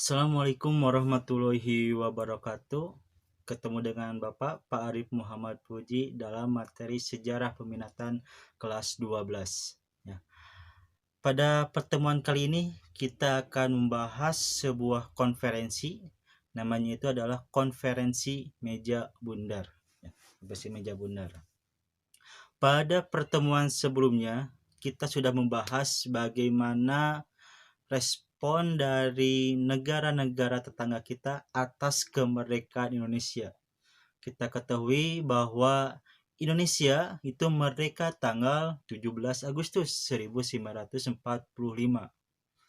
Assalamualaikum warahmatullahi wabarakatuh. Ketemu dengan Bapak Pak Arif Muhammad Puji dalam materi sejarah peminatan kelas 12. Ya. Pada pertemuan kali ini kita akan membahas sebuah konferensi. Namanya itu adalah konferensi meja bundar. Ya, konferensi meja bundar. Pada pertemuan sebelumnya kita sudah membahas bagaimana respon dari negara-negara tetangga kita atas kemerdekaan Indonesia. Kita ketahui bahwa Indonesia itu merdeka tanggal 17 Agustus 1945.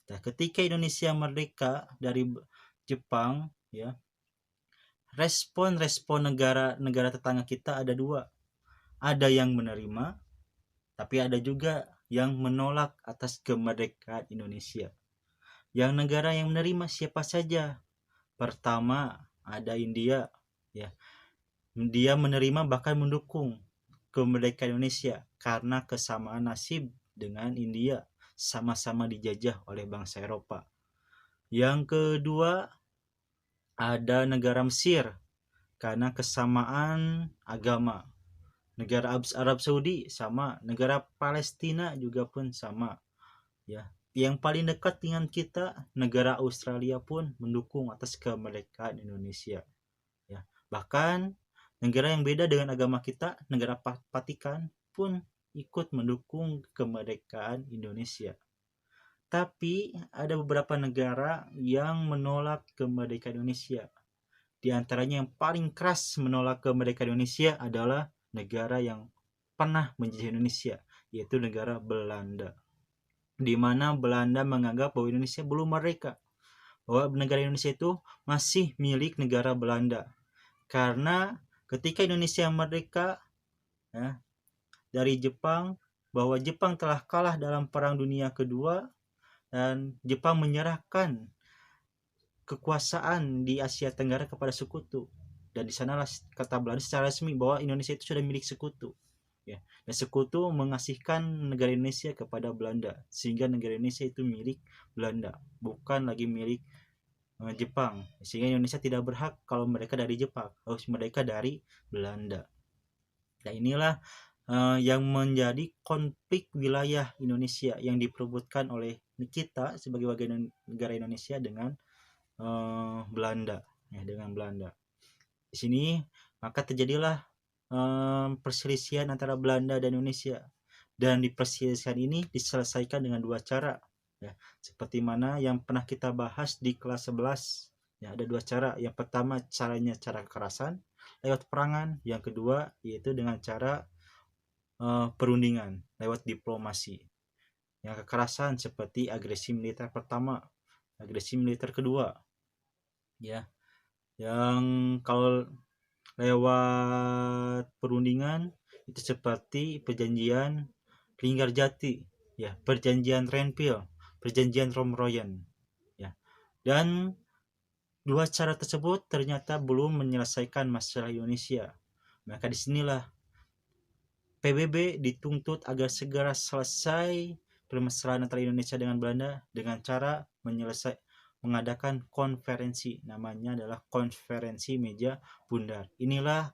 Nah, ketika Indonesia merdeka dari Jepang, ya, respon-respon negara-negara tetangga kita ada dua. Ada yang menerima, tapi ada juga yang menolak atas kemerdekaan Indonesia. Yang negara yang menerima siapa saja? Pertama, ada India, ya. Dia menerima bahkan mendukung kemerdekaan Indonesia karena kesamaan nasib dengan India, sama-sama dijajah oleh bangsa Eropa. Yang kedua, ada negara Mesir karena kesamaan agama. Negara Arab Saudi sama, negara Palestina juga pun sama, ya. Yang paling dekat dengan kita, negara Australia pun mendukung atas kemerdekaan Indonesia, ya. Bahkan negara yang beda dengan agama kita, negara Vatikan pun ikut mendukung kemerdekaan Indonesia. Tapi ada beberapa negara yang menolak kemerdekaan Indonesia. Di antaranya yang paling keras menolak kemerdekaan Indonesia adalah negara yang pernah menjajah Indonesia, yaitu negara Belanda. Di mana Belanda menganggap bahwa Indonesia belum merdeka, bahwa negara Indonesia itu masih milik negara Belanda. Karena ketika Indonesia merdeka, ya, dari Jepang, bahwa Jepang telah kalah dalam Perang Dunia Kedua dan Jepang menyerahkan kekuasaan di Asia Tenggara kepada sekutu. Dan di sanalah kata Belanda secara resmi bahwa Indonesia itu sudah milik sekutu, ya. Dan sekutu mengasihkan negara Indonesia kepada Belanda, sehingga negara Indonesia itu milik Belanda, bukan lagi milik Jepang. Sehingga Indonesia tidak berhak kalau mereka dari Jepang, harus mereka dari Belanda. Nah, inilah yang menjadi konflik wilayah Indonesia yang diperebutkan oleh kita sebagai warga negara Indonesia dengan Belanda, ya, dengan Belanda. Di sini maka terjadilah perselisihan antara Belanda dan Indonesia, dan di perselisihan ini diselesaikan dengan dua cara, ya, seperti mana yang pernah kita bahas di kelas 11. Ya, ada dua cara. Yang pertama caranya cara kekerasan lewat perangan, yang kedua yaitu dengan cara perundingan lewat diplomasi. Yang kekerasan seperti agresi militer pertama, agresi militer kedua, ya. Yang kalau lewat perundingan itu seperti perjanjian Linggarjati, ya, perjanjian Renville, perjanjian Romroyen, ya. Dan dua cara tersebut ternyata belum menyelesaikan masalah Indonesia. Maka disinilah PBB dituntut agar segera selesai permasalahan antara Indonesia dengan Belanda dengan cara mengadakan konferensi, namanya adalah konferensi meja bundar. Inilah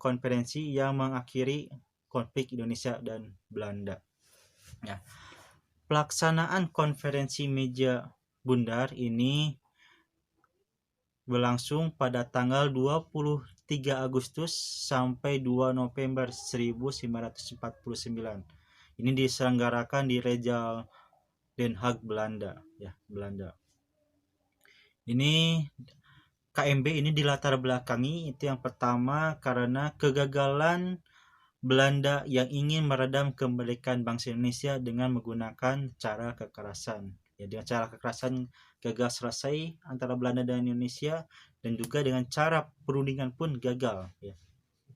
konferensi yang mengakhiri konflik Indonesia dan Belanda, ya. Pelaksanaan konferensi meja bundar ini berlangsung pada tanggal 23 Agustus sampai 2 November 1949. Ini diselenggarakan di Regal Den Haag, Belanda, ya, Belanda. Ini KMB ini dilatar belakangi itu yang pertama karena kegagalan Belanda yang ingin meredam kemerdekaan bangsa Indonesia dengan menggunakan cara kekerasan. Ya, dengan cara kekerasan gagal selesai antara Belanda dan Indonesia, dan juga dengan cara perundingan pun gagal, ya.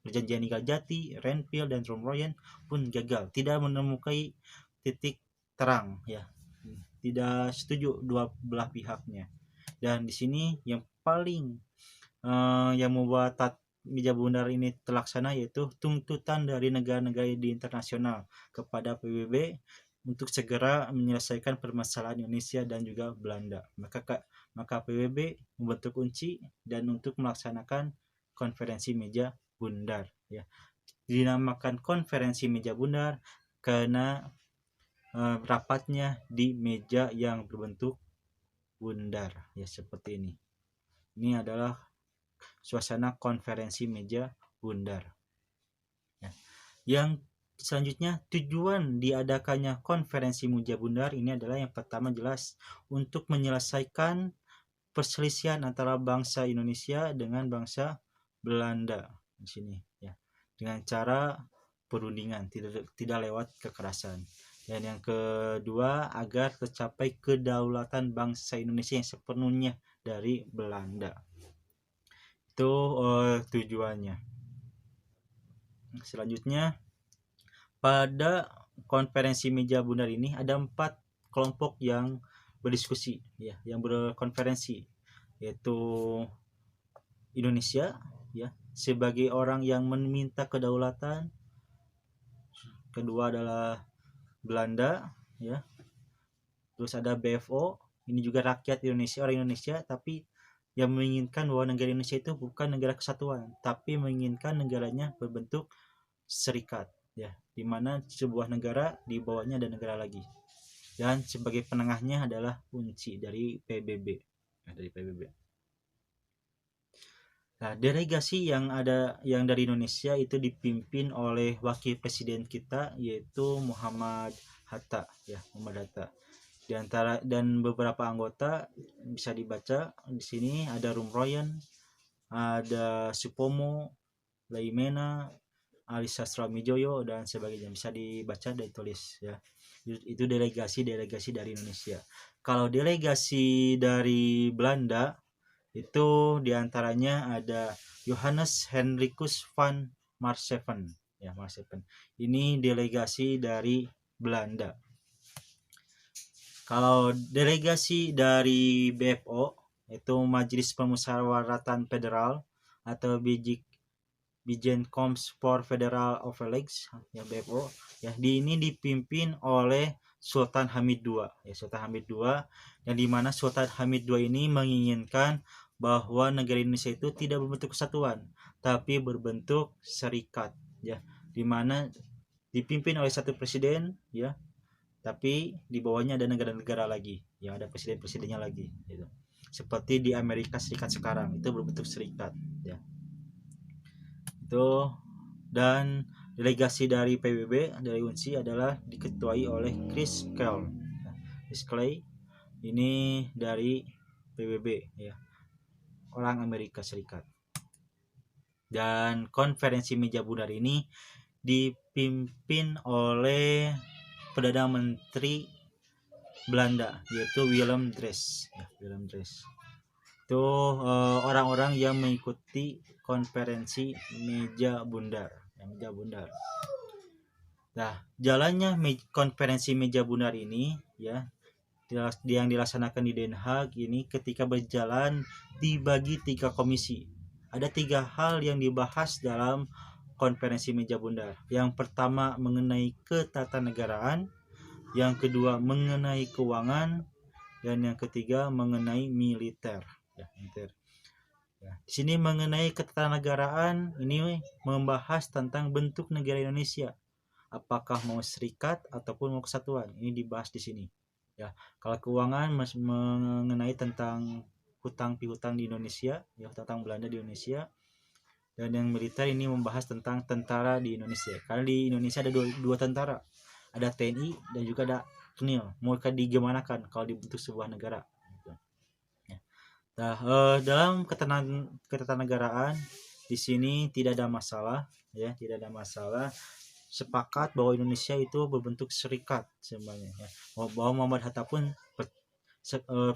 Perjanjian Linggarjati, Renville dan Romroyen pun gagal, tidak menemukan titik terang, ya. Tidak setuju dua belah pihaknya. Dan di sini yang paling yang membuat meja bundar ini terlaksana yaitu tuntutan dari negara-negara di internasional kepada PBB untuk segera menyelesaikan permasalahan Indonesia dan juga Belanda. Maka PBB membentuk UNCI dan untuk melaksanakan konferensi meja bundar, ya. Dinamakan konferensi meja bundar karena rapatnya di meja yang berbentuk bundar, ya, seperti ini. Ini adalah suasana konferensi meja bundar, ya. Yang selanjutnya, tujuan diadakannya konferensi meja bundar ini adalah yang pertama jelas untuk menyelesaikan perselisihan antara bangsa Indonesia dengan bangsa Belanda di sini, ya, dengan cara perundingan, tidak lewat kekerasan. Dan yang kedua, agar tercapai kedaulatan bangsa Indonesia yang sepenuhnya dari Belanda. Itu tujuannya. Selanjutnya, pada konferensi meja bundar ini ada 4 kelompok yang berdiskusi, ya, yang berkonferensi, yaitu Indonesia, ya, sebagai orang yang meminta kedaulatan. Kedua adalah Belanda, ya. Terus ada BFO, ini juga rakyat Indonesia, orang Indonesia, tapi yang menginginkan bahwa negara Indonesia itu bukan negara kesatuan, tapi menginginkan negaranya berbentuk serikat, ya, di mana sebuah negara di bawahnya ada negara lagi. Dan sebagai penengahnya adalah UNCI dari PBB, ya, dari PBB. Nah, delegasi yang dari Indonesia itu dipimpin oleh wakil presiden kita, yaitu Muhammad Hatta, ya, Muhammad Hatta. Di antara dan beberapa anggota bisa dibaca di sini ada Rumroyen, ada Supomo, Laimena, Ali Sastroamidjojo dan sebagainya, bisa dibaca dan ditulis, ya. Itu delegasi dari Indonesia. Kalau delegasi dari Belanda itu diantaranya ada Johannes Hendrikus van Marsseven, ya, Marsseven. Ini delegasi dari Belanda. Kalau delegasi dari BFO itu Majelis Permusyawaratan Federal atau Bijeenkomst voor Federal Overlegs, ya, BFO, ya, ini dipimpin oleh Sultan Hamid II, ya, Sultan Hamid II, yang dimana Sultan Hamid II ini menginginkan bahwa negara Indonesia itu tidak berbentuk kesatuan, tapi berbentuk serikat, ya, dimana dipimpin oleh satu presiden, ya, tapi di bawahnya ada negara-negara lagi, ya, ada presiden-presidennya lagi, gitu. Seperti di Amerika Serikat sekarang itu berbentuk serikat, ya. Itu. Dan delegasi dari PBB dari UNCI adalah diketuai oleh Chris Clay. Chris Clay ini dari PBB, ya, orang Amerika Serikat. Dan konferensi meja bundar ini dipimpin oleh Perdana Menteri Belanda, yaitu Willem Drees, ya, Willem Drees. Itu orang-orang yang mengikuti konferensi meja bundar, ya, meja bundar. Nah, jalannya konferensi meja bundar ini, ya, yang dilaksanakan di Den Haag ini ketika berjalan dibagi 3 komisi. Ada 3 hal yang dibahas dalam konferensi meja bundar. Yang pertama mengenai ketatanegaraan, yang kedua mengenai keuangan, dan yang ketiga mengenai militer, ya, militer. Ya, di sini mengenai ketatanegaraan ini membahas tentang bentuk negara Indonesia. Apakah mau serikat ataupun mau kesatuan? Ini dibahas di sini. Ya, kalau keuangan mengenai tentang hutang piutang di Indonesia, ya, hutang Belanda di Indonesia. Dan yang militer ini membahas tentang tentara di Indonesia. Karena di Indonesia ada dua tentara, ada TNI dan juga ada KNIL. Mau digimanakan kalau dibentuk sebuah negara? Nah, dalam ketatanegaraan di sini tidak ada masalah, ya, tidak ada masalah. Sepakat bahwa Indonesia itu berbentuk serikat sebenarnya, ya. Bahwa Muhammad Hatta pun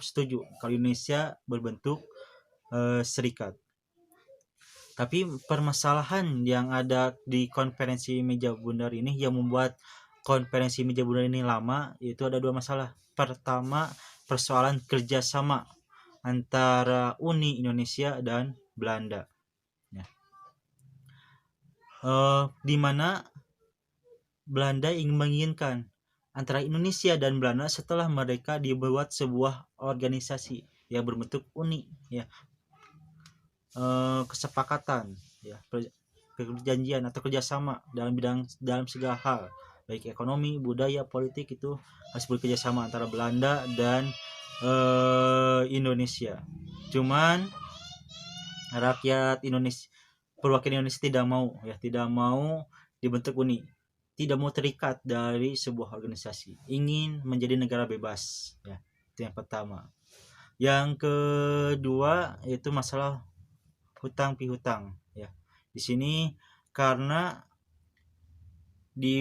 setuju kalau Indonesia berbentuk serikat. Tapi permasalahan yang ada di konferensi meja bundar ini yang membuat konferensi meja bundar ini lama, yaitu ada 2 masalah. Pertama, persoalan kerjasama antara Uni Indonesia dan Belanda, ya. Di mana Belanda ingin menginginkan antara Indonesia dan Belanda setelah mereka dibuat sebuah organisasi yang berbentuk uni, ya, kesepakatan, ya, perjanjian atau kerjasama dalam segala hal, baik ekonomi, budaya, politik, itu harus bekerjasama antara Belanda dan Indonesia. Cuman rakyat Indonesia, perwakilan Indonesia tidak mau dibentuk uni, tidak mau terikat dari sebuah organisasi, ingin menjadi negara bebas, ya. Itu yang pertama. Yang kedua yaitu masalah hutang pihutang, ya. Di sini karena di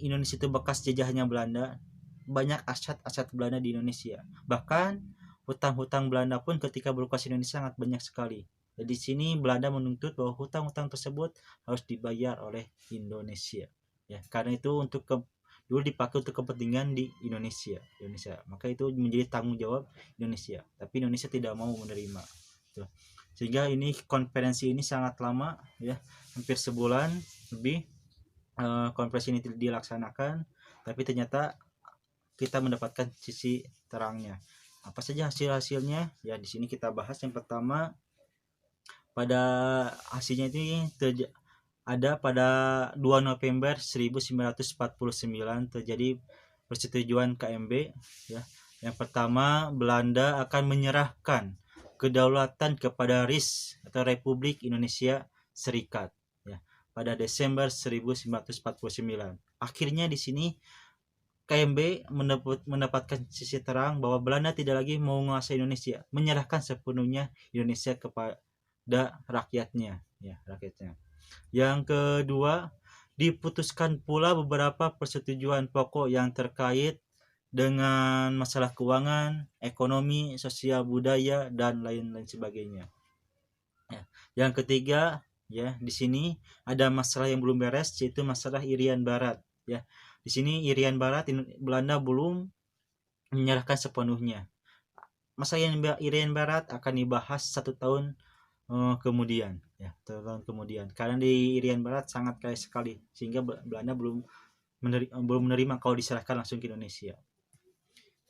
Indonesia itu bekas jajahannya Belanda, banyak aset-aset Belanda di Indonesia. Bahkan hutang-hutang Belanda pun ketika beroperasi Indonesia sangat banyak sekali. Jadi di sini Belanda menuntut bahwa hutang-hutang tersebut harus dibayar oleh Indonesia. Ya, karena itu dulu dipakai untuk kepentingan di Indonesia. Maka itu menjadi tanggung jawab Indonesia. Tapi Indonesia tidak mau menerima. Tuh. Sehingga ini konferensi ini sangat lama, ya, hampir sebulan lebih konferensi ini dilaksanakan, tapi ternyata kita mendapatkan sisi terangnya. Apa saja hasil-hasilnya? Ya, di sini kita bahas. Yang pertama, pada hasilnya ini ada pada 2 November 1949 terjadi persetujuan KMB, ya. Yang pertama, Belanda akan menyerahkan kedaulatan kepada RIS atau Republik Indonesia Serikat, ya, pada Desember 1949. Akhirnya di sini KMB mendapatkan sisi terang bahwa Belanda tidak lagi mau menguasai Indonesia, menyerahkan sepenuhnya Indonesia kepada rakyatnya, ya, rakyatnya. Yang kedua, diputuskan pula beberapa persetujuan pokok yang terkait dengan masalah keuangan, ekonomi, sosial, budaya, dan lain-lain sebagainya. Ya. Yang ketiga, ya, di sini ada masalah yang belum beres, yaitu masalah Irian Barat, ya. Di sini Irian Barat Belanda belum menyerahkan sepenuhnya. Masalah Irian Barat akan dibahas 1 tahun kemudian, ya, 1 tahun kemudian. Karena di Irian Barat sangat kaya sekali, sehingga Belanda belum menerima kalau diserahkan langsung ke Indonesia.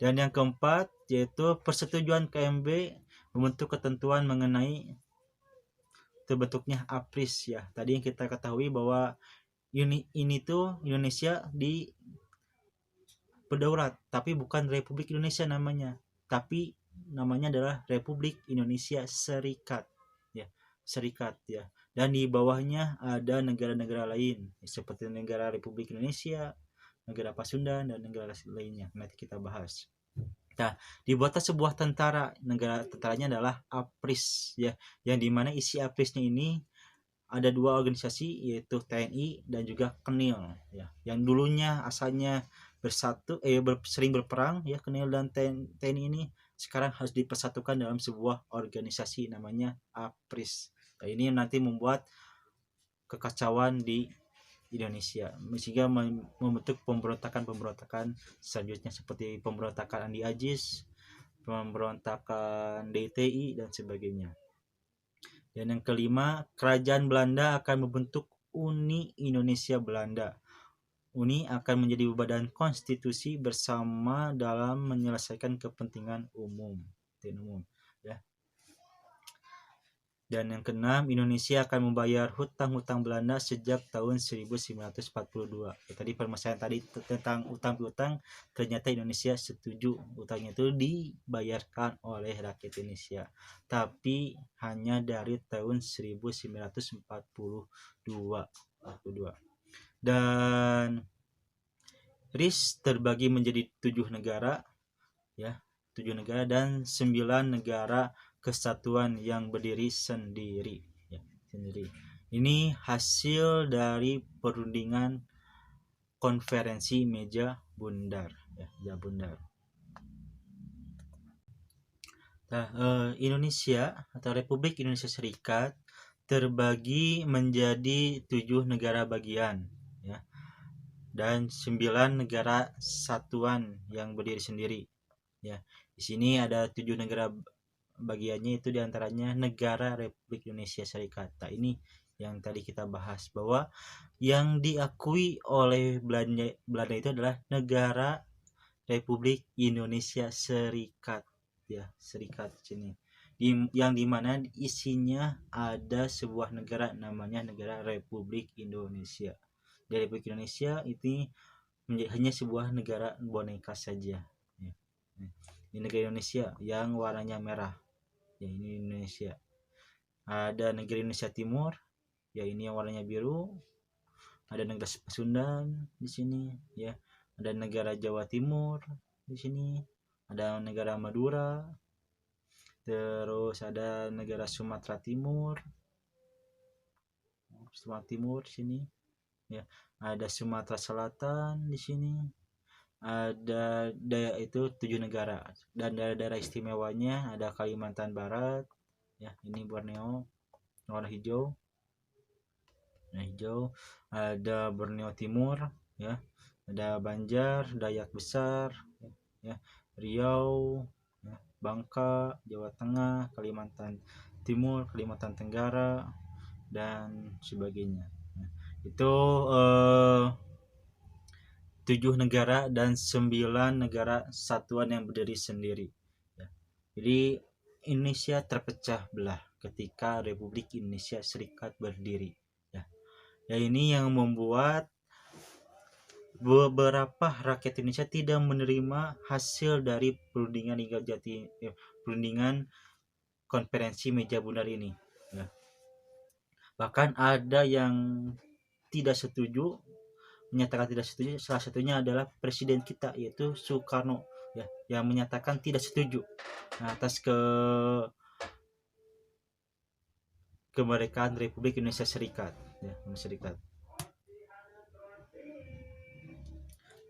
Dan yang keempat yaitu persetujuan KMB membentuk ketentuan mengenai terbentuknya APRIS, ya. Tadi yang kita ketahui bahwa ini tuh Indonesia di berdaulat, tapi bukan Republik Indonesia namanya, tapi namanya adalah Republik Indonesia Serikat, ya, Serikat, ya. Dan di bawahnya ada negara-negara lain seperti negara Republik Indonesia, negara Pasundan, dan negara lainnya. Nanti kita bahas. Nah, dibuatlah sebuah tentara. Negara tentaranya adalah APRIS, ya, yang dimana isi APRISnya ini ada 2 organisasi, yaitu TNI dan juga KNIL, ya, yang dulunya asalnya sering berperang, ya. KNIL dan TNI ini sekarang harus dipersatukan dalam sebuah organisasi namanya APRIS. Nah, ini nanti membuat kekacauan di Indonesia, sehingga membentuk pemberontakan selanjutnya seperti pemberontakan Andi Ajis, pemberontakan DTI, dan sebagainya. Dan yang kelima, kerajaan Belanda akan membentuk Uni Indonesia Belanda. Uni akan menjadi badan konstitusi bersama dalam menyelesaikan kepentingan umum, ya. Dan yang keenam, Indonesia akan membayar hutang-hutang Belanda sejak tahun 1942. Ya, tadi permasalahan tadi tentang utang-piutang, ternyata Indonesia setuju utangnya itu dibayarkan oleh rakyat Indonesia, tapi hanya dari tahun 1942. Dan RIS terbagi menjadi 7 negara, ya, 7 negara dan 9 negara kesatuan yang berdiri sendiri, ya, sendiri. Ini hasil dari perundingan konferensi meja bundar, ya, bundar. Nah, Indonesia atau Republik Indonesia Serikat terbagi menjadi 7 negara bagian, ya, dan 9 negara satuan yang berdiri sendiri, ya. Di sini ada 7 negara bagiannya, itu diantaranya negara Republik Indonesia Serikat. Nah, ini yang tadi kita bahas, bahwa yang diakui oleh Belanda itu adalah negara Republik Indonesia Serikat, ya, serikat sini. Yang dimana isinya ada sebuah negara namanya negara Republik Indonesia. Di Republik Indonesia ini hanya sebuah negara boneka saja. Ya. Di negara Indonesia yang warnanya merah, ya ini Indonesia. Ada negara Indonesia Timur, ya ini yang warnanya biru. Ada negara Pasundan di sini, ya. Ada negara Jawa Timur di sini. Ada negara Madura. Terus ada negara Sumatera Timur. Sumatera Timur sini, ya. Ada Sumatera Selatan di sini. Ada itu 7 negara, dan daerah istimewanya ada Kalimantan Barat, ya ini Borneo warna hijau. Nah, hijau. Ada Borneo Timur, ya. Ada Banjar, Dayak Besar, ya. Riau, ya. Bangka, Jawa Tengah, Kalimantan Timur, Kalimantan Tenggara, dan sebagainya. Nah, itu 7 negara dan 9 negara satuan yang berdiri sendiri, ya. Jadi Indonesia terpecah belah ketika Republik Indonesia Serikat berdiri, ya. Ya, ini yang membuat beberapa rakyat Indonesia tidak menerima hasil dari perundingan konferensi meja bundar ini, ya. Bahkan ada yang tidak setuju, menyatakan tidak setuju. Salah satunya adalah presiden kita, yaitu Soekarno, ya, yang menyatakan tidak setuju atas kemerdekaan Republik Indonesia Serikat, ya, Serikat.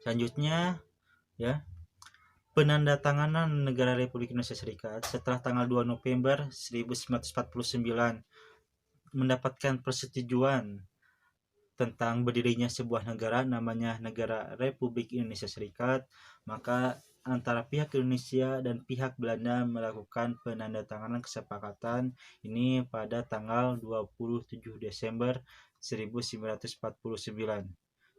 Selanjutnya, ya, penandatanganan negara Republik Indonesia Serikat setelah tanggal 2 November 1949 mendapatkan persetujuan tentang berdirinya sebuah negara namanya negara Republik Indonesia Serikat, maka antara pihak Indonesia dan pihak Belanda melakukan penandatanganan kesepakatan ini pada tanggal 27 Desember 1949.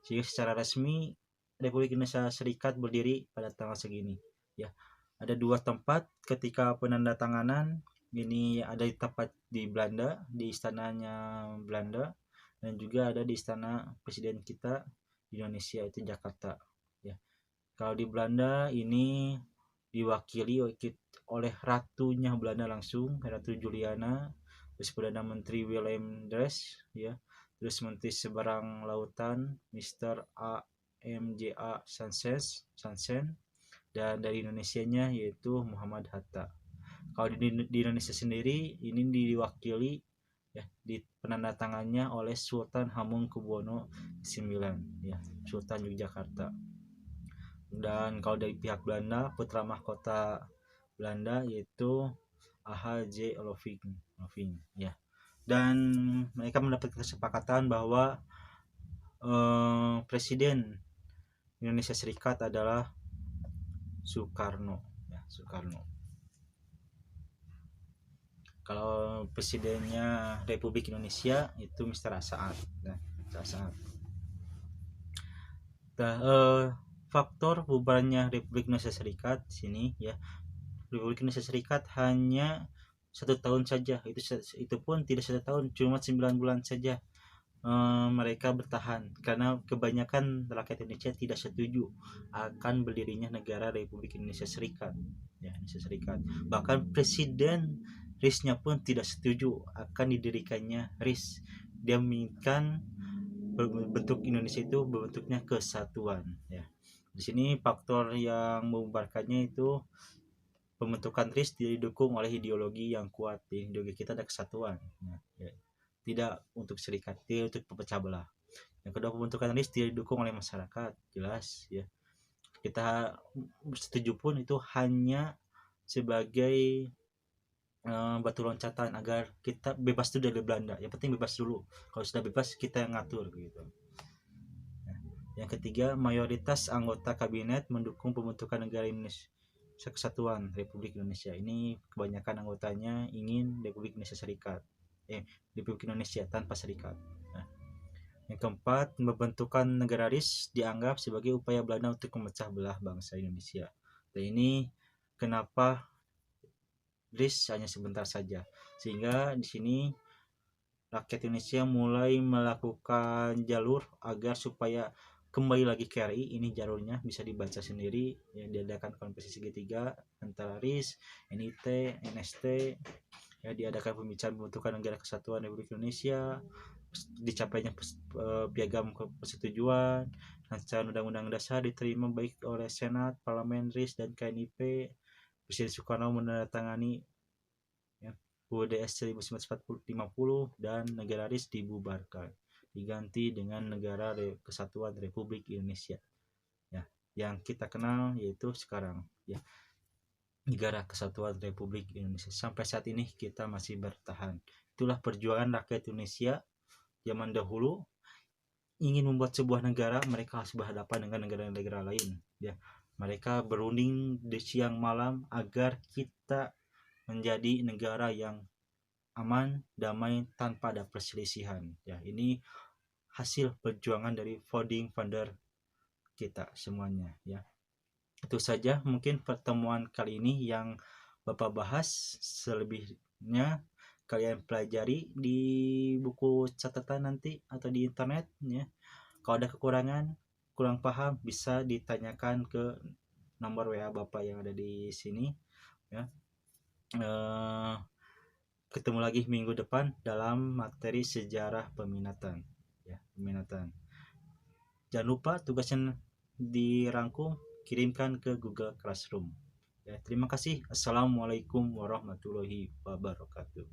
Sehingga secara resmi Republik Indonesia Serikat berdiri pada tanggal segini, ya. Ada 2 tempat ketika penandatanganan ini, ada di tempat di Belanda, di istananya Belanda, dan juga ada di istana presiden kita di Indonesia, itu Jakarta, ya. Kalau di Belanda ini diwakili oleh ratunya Belanda langsung, Ratu Juliana, terus Perdana Menteri Willem Drees, ya, terus Menteri Seberang Lautan Mr. A.M.J.A. Sansen, dan dari Indonesianya yaitu Muhammad Hatta. Kalau di Indonesia sendiri ini diwakili, ya, di penandatangannya oleh Sultan Hamengkubuwono IX, ya, Sultan Yogyakarta. Dan kalau dari pihak Belanda, putra mahkota Belanda yaitu A.H.J. Loving, ya. Dan mereka mendapat kesepakatan bahwa presiden Indonesia Serikat adalah Soekarno, ya, Soekarno. Kalau presidennya Republik Indonesia itu Mr. Saad, ya, Saad. Faktor bubarnya Republik Indonesia Serikat sini, ya, Republik Indonesia Serikat hanya 1 tahun saja, itu pun tidak 1 tahun, cuma 9 bulan saja. Mereka bertahan karena kebanyakan rakyat Indonesia tidak setuju akan berdirinya negara Republik Indonesia Serikat, ya, Indonesia Serikat. Bahkan Presiden RIS-nya pun tidak setuju akan didirikannya RIS. Dia menginginkan bentuk Indonesia itu berbentuknya kesatuan, ya. Di sini faktor yang membubarkannya itu pembentukan RIS didukung oleh ideologi yang kuat. Di ideologi kita ada kesatuan, ya. Tidak untuk serikat, tidak untuk pecah belah. Yang kedua, pembentukan RIS didukung oleh masyarakat, jelas, ya. Kita setuju pun itu hanya sebagai batu loncatan agar kita bebas dulu dari Belanda. Yang penting bebas dulu. Kalau sudah bebas kita yang ngatur, gitu. Yang ketiga, mayoritas anggota kabinet mendukung pembentukan negara Indonesia Kesatuan Republik Indonesia. Ini kebanyakan anggotanya ingin Republik Indonesia Serikat, Republik Indonesia tanpa serikat. Nah, yang keempat, pembentukan negara RIS dianggap sebagai upaya Belanda untuk memecah belah bangsa Indonesia. Dan ini kenapa RIS hanya sebentar saja, sehingga di sini rakyat Indonesia mulai melakukan jalur agar supaya kembali lagi ke RI. Ini jalurnya bisa dibaca sendiri, yang diadakan konferensi segitiga antara RIS, NIT, NST, ya, diadakan pembicaraan pembentukan negara kesatuan Republik Indonesia, dicapainya piagam persetujuan, rancangan undang-undang dasar diterima baik oleh Senat, Parlemen, RIS, dan KNIP. Presiden Soekarno menandatangani UUDS 1950 dan negara RIS dibubarkan, diganti dengan negara kesatuan Republik Indonesia, ya, yang kita kenal yaitu sekarang, ya, negara kesatuan Republik Indonesia. Sampai saat ini kita masih bertahan. Itulah perjuangan rakyat Indonesia zaman dahulu ingin membuat sebuah negara. Mereka harus berhadapan dengan negara-negara lain, ya. Mereka berunding di siang malam agar kita menjadi negara yang aman, damai, tanpa ada perselisihan. Ya, ini hasil perjuangan dari founding father kita semuanya, ya. Itu saja mungkin pertemuan kali ini yang Bapak bahas. Selebihnya kalian pelajari di buku catatan nanti atau di internet, ya. Kalau ada kekurangan, kurang paham, bisa ditanyakan ke nomor WA Bapak yang ada di sini, ya. Ketemu lagi minggu depan dalam materi sejarah peminatan, ya, peminatan. Jangan lupa tugasnya dirangkum, kirimkan ke Google Classroom, ya. Terima kasih. Assalamualaikum warahmatullahi wabarakatuh.